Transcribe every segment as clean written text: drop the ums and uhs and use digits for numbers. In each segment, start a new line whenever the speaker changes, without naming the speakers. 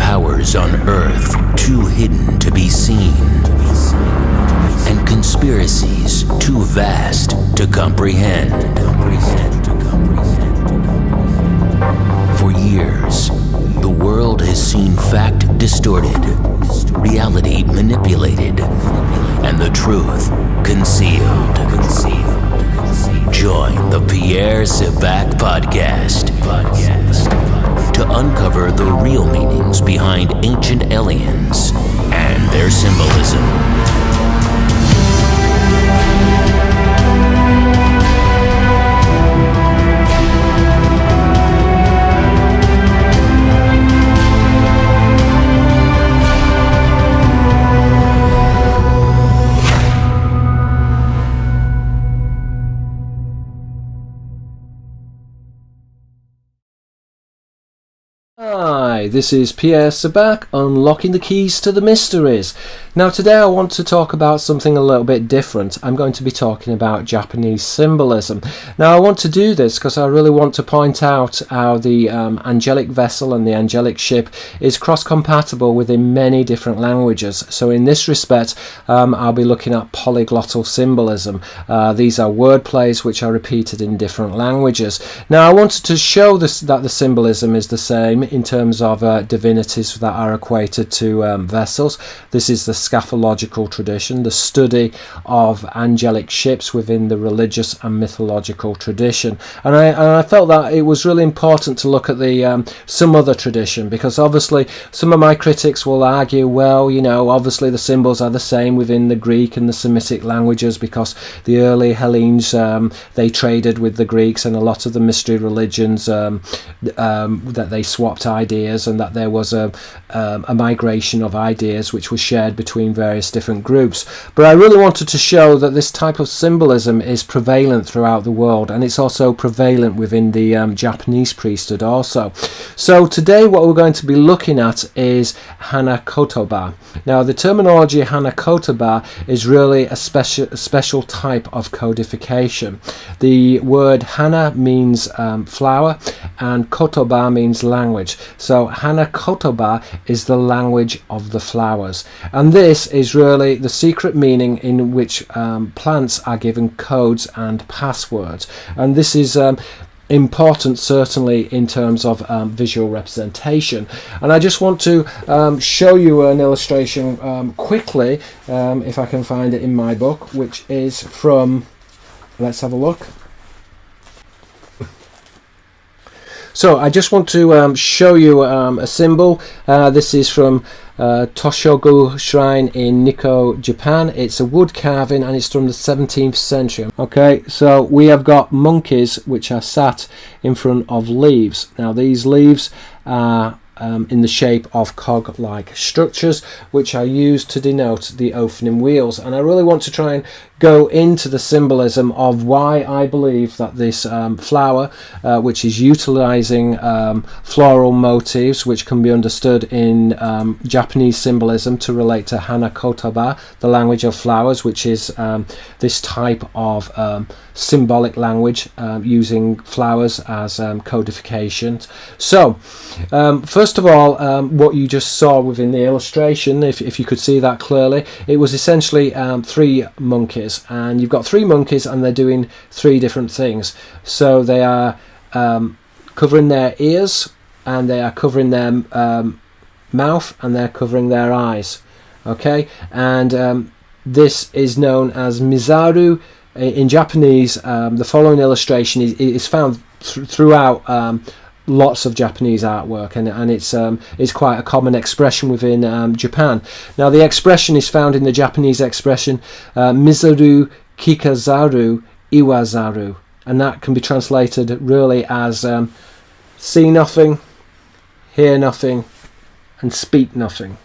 powers on Earth too hidden to be seen, and conspiracies too vast to comprehend. For years, the world has seen fact distorted, reality manipulated, and the truth concealed. Join the Pierre Sabak podcast to uncover the real meanings behind ancient aliens and their symbolism.
Hi, this is Pierre Sabak, unlocking the keys to the mysteries. Now today I want to talk about something a little bit different. I'm going to be talking about Japanese symbolism. Now I want to do this because I really want to point out how the angelic vessel and the angelic ship is cross-compatible within many different languages. So in this respect, I'll be looking at polyglottal symbolism. These are word plays which are repeated in different languages. Now I wanted to show this, that the symbolism is the same in terms of divinities that are equated to vessels. This is the scatological tradition, the study of angelic ships within the religious and mythological tradition. And I felt that it was really important to look at the some other tradition, because obviously some of my critics will argue, well, you know, obviously the symbols are the same within the Greek and the Semitic languages because the early Hellenes, they traded with the Greeks, and a lot of the mystery religions that they swapped ideas, and that there was a migration of ideas which was shared between various different groups. But I really wanted to show that this type of symbolism is prevalent throughout the world, and it's also prevalent within the Japanese priesthood also. So today what we're going to be looking at is hanakotoba. Now the terminology hanakotoba is really a special type of codification. The word hana means flower, and kotoba means language. So hanakotoba is the language of the flowers, and this is really the secret meaning in which plants are given codes and passwords, and this is important certainly in terms of visual representation. And I just want to show you an illustration quickly, if I can find it in my book, which is from, let's have a look. So I just want to show you a symbol. This is from Toshogu Shrine in Nikko, Japan. It's a wood carving, and it's from the 17th century. Okay, so we have got monkeys which are sat in front of leaves. Now these leaves are in the shape of cog-like structures which are used to denote the opening wheels, and I really want to try and go into the symbolism of why I believe that this flower, which is utilizing floral motifs which can be understood in Japanese symbolism to relate to hanakotoba, the language of flowers, which is this type of symbolic language using flowers as codification. So first of all, what you just saw within the illustration, if you could see that clearly, it was essentially three monkeys, and you've got three monkeys and they're doing three different things. So they are covering their ears, and they are covering their mouth, and they're covering their eyes. Okay, and this is known as mizaru. In Japanese, the following illustration is found throughout lots of Japanese artwork, and it's quite a common expression within Japan. Now the expression is found in the Japanese expression mizaru kikazaru iwazaru, and that can be translated really as see nothing, hear nothing, and speak nothing.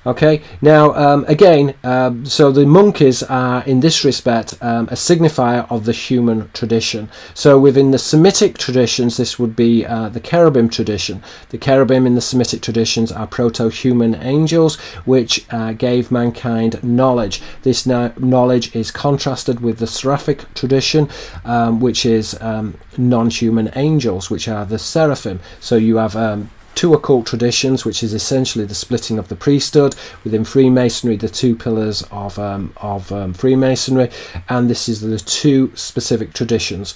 Okay, now again, so the monkeys are in this respect a signifier of the human tradition. So within the Semitic traditions, this would be the cherubim tradition. The cherubim in the Semitic traditions are proto-human angels which gave mankind knowledge. This knowledge is contrasted with the seraphic tradition, which is non-human angels, which are the seraphim. So you have two occult traditions, which is essentially the splitting of the priesthood within Freemasonry, the two pillars of Freemasonry, and this is the two specific traditions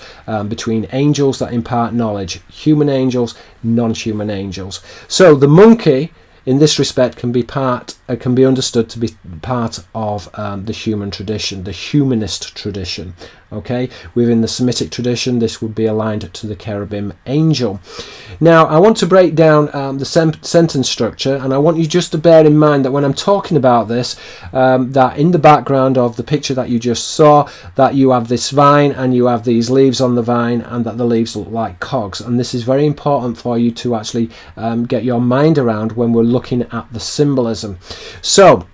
between angels that impart knowledge, human angels, non-human angels. So the monkey, in this respect, can be understood to be part of the human tradition, the humanist tradition. Okay, within the Semitic tradition, this would be aligned to the cherubim angel. Now, I want to break down the sentence structure, and I want you just to bear in mind that when I'm talking about this, that in the background of the picture that you just saw, that you have this vine and you have these leaves on the vine, and that the leaves look like cogs. And this is very important for you to actually get your mind around when we're looking at the symbolism. So,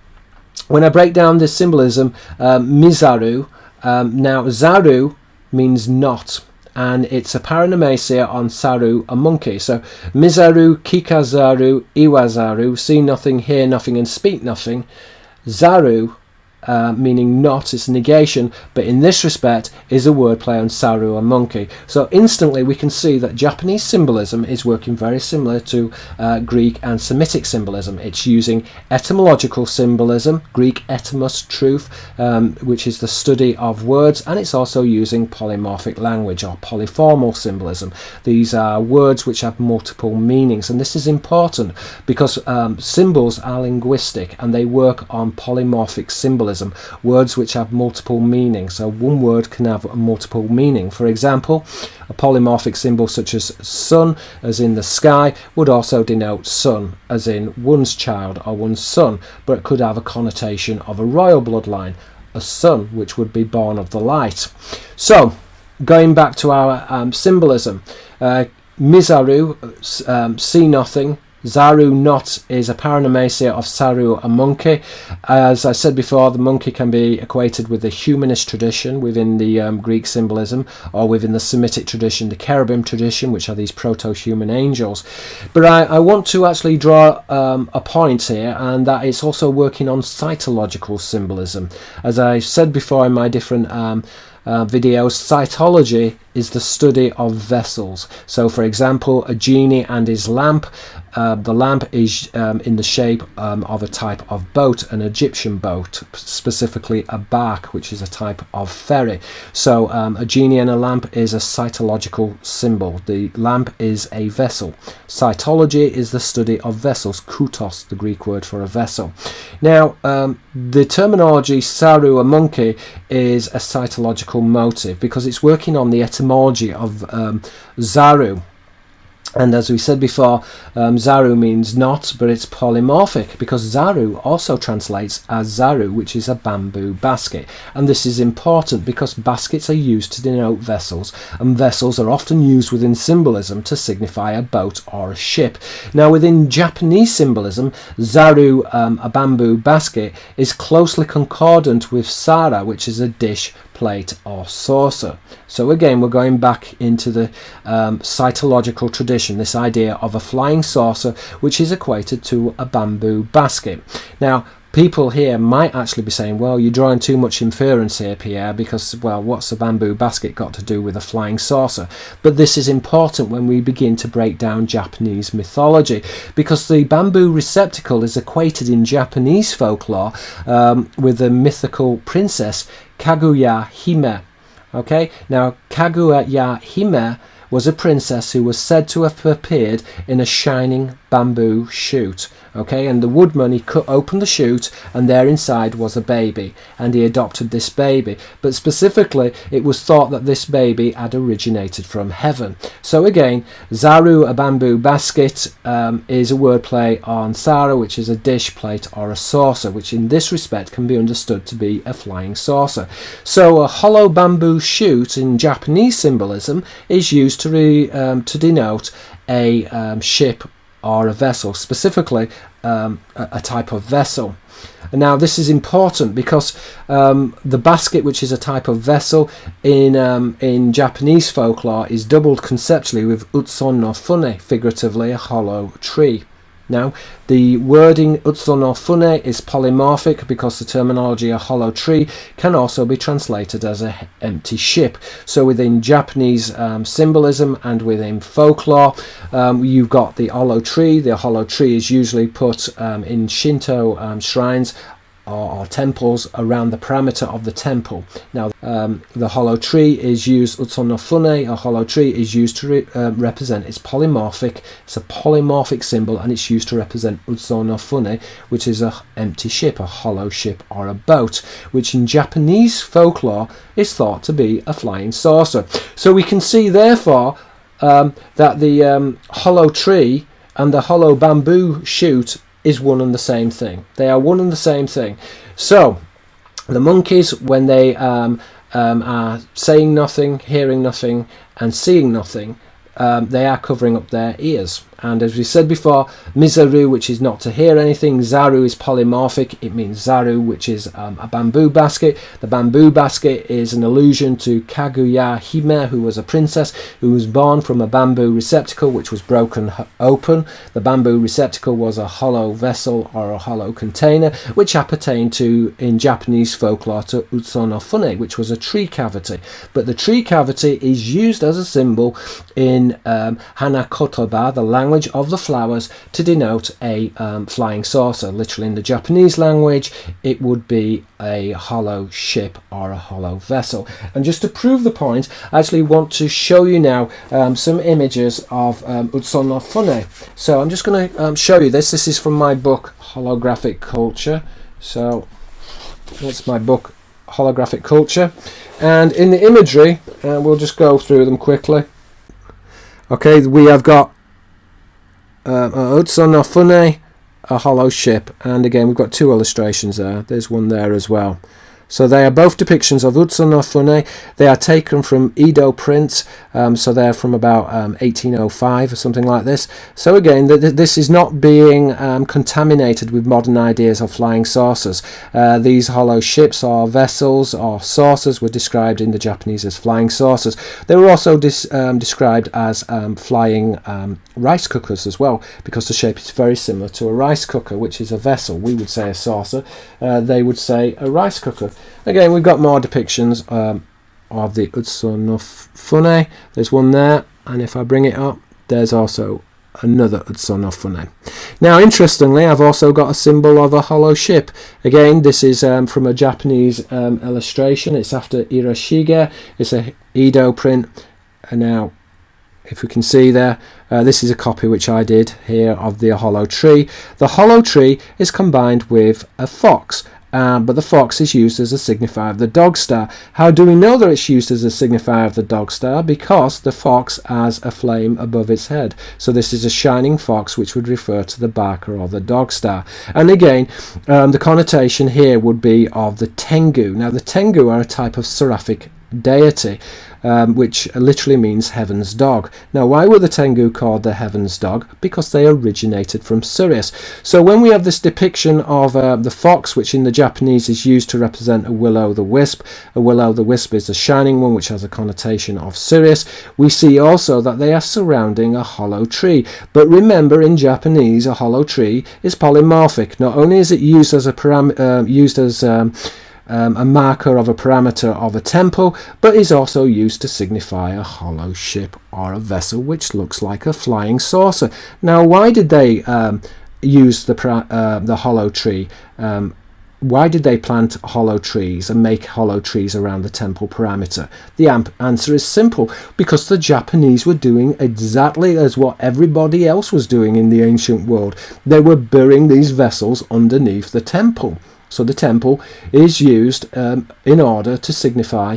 when I break down this symbolism, Mizaru, now Zaru means not, and it's a paranomasia on Saru, a monkey. So Mizaru, Kikazaru, Iwazaru, see nothing, hear nothing, and speak nothing. Zaru, meaning not, it's a negation, but in this respect is a wordplay on Saru, a monkey. So instantly we can see that Japanese symbolism is working very similar to Greek and Semitic symbolism. It's using etymological symbolism, Greek etymos, truth, which is the study of words, and it's also using polymorphic language or polyformal symbolism. These are words which have multiple meanings, and this is important because symbols are linguistic and they work on polymorphic symbolism, words which have multiple meanings. So one word can have a multiple meaning. For example, a polymorphic symbol such as sun, as in the sky, would also denote son, as in one's child or one's son, but it could have a connotation of a royal bloodline, a son which would be born of the light. So, going back to our symbolism, Mizaru, see nothing. Zaru, not, is a paranomasia of Saru, a monkey. As I said before, the monkey can be equated with the humanist tradition within the Greek symbolism, or within the Semitic tradition, the cherubim tradition, which are these proto-human angels. But I want to actually draw a point here, and that it's also working on cytological symbolism. As I said before in my different videos, cytology is the study of vessels. So for example, a genie and his lamp. The lamp is in the shape of a type of boat, an Egyptian boat, specifically a bark, which is a type of ferry. So a genie and a lamp is a cytological symbol. The lamp is a vessel. Cytology is the study of vessels, koutos, the Greek word for a vessel. Now, the terminology Saru, a monkey, is a cytological motive because it's working on the etymology of Zaru. And as we said before, Zaru means not, but it's polymorphic because Zaru also translates as Zaru, which is a bamboo basket. And this is important because baskets are used to denote vessels, and vessels are often used within symbolism to signify a boat or a ship. Now, within Japanese symbolism, Zaru, a bamboo basket, is closely concordant with Sara, which is a dish, plate or saucer. So again, we're going back into the cytological tradition, this idea of a flying saucer which is equated to a bamboo basket. Now, people here might actually be saying, well, you're drawing too much inference here, Pierre, because, well, what's a bamboo basket got to do with a flying saucer? But this is important when we begin to break down Japanese mythology, because the bamboo receptacle is equated in Japanese folklore with the mythical princess Kaguya Hime. Okay, now Kaguya Hime was a princess who was said to have appeared in a shining bamboo shoot. Okay, and the woodman, he cut open the shoot and there inside was a baby, and he adopted this baby. But specifically, it was thought that this baby had originated from heaven. So again, Zaru, a bamboo basket, is a wordplay on Sara, which is a dish, plate or a saucer, which in this respect can be understood to be a flying saucer. So a hollow bamboo shoot in Japanese symbolism is used to denote a ship or a vessel, specifically a type of vessel. And now this is important because the basket, which is a type of vessel in Japanese folklore, is doubled conceptually with utson no fune, figuratively a hollow tree. Now, the wording utsu no fune is polymorphic because the terminology a hollow tree can also be translated as an empty ship. So within Japanese symbolism and within folklore, you've got the hollow tree. The hollow tree is usually put in Shinto shrines or temples around the perimeter of the temple. Now, the hollow tree is used, utsu no fune, a hollow tree is used to represent, it's polymorphic, it's a polymorphic symbol, and it's used to represent utsu no fune, which is an empty ship, a hollow ship or a boat, which in Japanese folklore is thought to be a flying saucer. So we can see, therefore, that the hollow tree and the hollow bamboo shoot is one and the same thing. They are one and the same thing. So the monkeys, when they are saying nothing, hearing nothing, and seeing nothing, they are covering up their ears. And as we said before, mizaru, which is not to hear anything, zaru is polymorphic, it means zaru, which is a bamboo basket. The bamboo basket is an allusion to Kaguya Hime, who was a princess who was born from a bamboo receptacle which was broken open. The bamboo receptacle was a hollow vessel or a hollow container, which appertained to, in Japanese folklore, to utsu no fune, which was a tree cavity. But the tree cavity is used as a symbol in hanakotoba, the language of the flowers, to denote a flying saucer. Literally in the Japanese language, it would be a hollow ship or a hollow vessel. And just to prove the point, I actually want to show you now some images of utsu no fune. So I'm just going to show you this. This is from my book Holographic Culture. So that's my book Holographic Culture, and in the imagery, we'll just go through them quickly. Okay, we have got utsu no fune, a hollow ship, and again we've got two illustrations there. There's one there as well. So they are both depictions of utsu no fune. They are taken from Edo prints, so they're from about 1805 or something like this. So again, this is not being contaminated with modern ideas of flying saucers. These hollow ships or vessels or saucers were described in the Japanese as flying saucers. They were also described as flying rice cookers as well, because the shape is very similar to a rice cooker, which is a vessel. We would say a saucer, they would say a rice cooker. Again, we've got more depictions of the utsu no fune. There's one there, and if I bring it up, there's also another utsu no fune. Now, interestingly, I've also got a symbol of a hollow ship. Again, this is from a Japanese illustration. It's after Irashige. It's a Edo print. And now, if we can see there, this is a copy which I did here of the hollow tree. The hollow tree is combined with a fox. But the fox is used as a signifier of the dog star. How do we know that it's used as a signifier of the dog star? Because the fox has a flame above its head. So this is a shining fox, which would refer to the barker or the dog star. And again, the connotation here would be of the tengu. Now, the tengu are a type of seraphic deity, which literally means heaven's dog. Now, why were the tengu called the heaven's dog? Because they originated from Sirius. So when we have this depiction of the fox, which in the Japanese is used to represent a will-o'-the-wisp, a will-o'-the-wisp is a shining one which has a connotation of Sirius, we see also that they are surrounding a hollow tree. But remember, in Japanese, a hollow tree is polymorphic. Not only is it used as a marker of a parameter of a temple, but is also used to signify a hollow ship or a vessel which looks like a flying saucer. Now, why did they use the hollow tree? Why did they plant hollow trees and make hollow trees around the temple parameter? The answer is simple: because the Japanese were doing exactly as what everybody else was doing in the ancient world. They were burying these vessels underneath the temple. So the temple is used in order to signify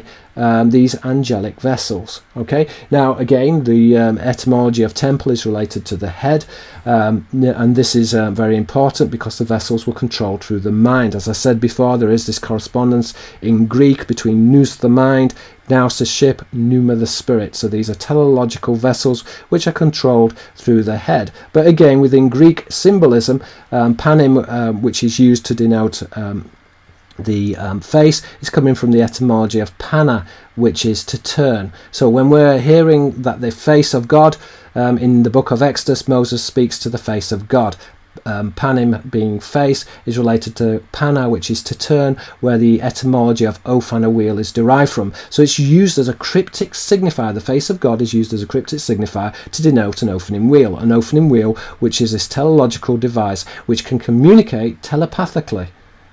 these angelic vessels. Okay. Now, again, the etymology of temple is related to the head, and this is very important because the vessels were controlled through the mind. As I said before, there is this correspondence in Greek between nous, the mind, nous, the ship, pneuma, the spirit. So these are teleological vessels which are controlled through the head. But again, within Greek symbolism, panim, which is used to denote the face, is coming from the etymology of pana, which is to turn. So when we're hearing that the face of God, in the book of Exodus, Moses speaks to the face of God. panim being face is related to pana, which is to turn, where the etymology of ophan, a wheel, is derived from. So it's used as a cryptic signifier. The face of God is used as a cryptic signifier to denote an opening wheel. An opening wheel, which is this teleological device which can communicate telepathically,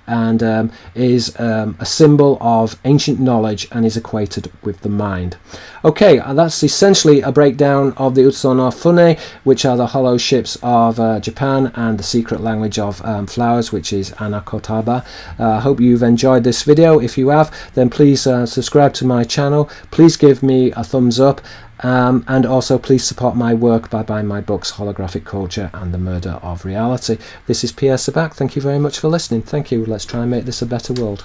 and is a symbol of ancient knowledge and is equated with the mind. Okay, that's essentially a breakdown of the Utsu no Fune, which are the hollow ships of Japan, and the secret language of flowers, which is Anakotaba. I hope you've enjoyed this video. If you have, then please subscribe to my channel. Please give me a thumbs up. And also please support my work by buying my books Holographic Culture and The Murder of Reality. This is Pierre Sabak. Thank you very much for listening. Thank you. Let's try and make this a better world.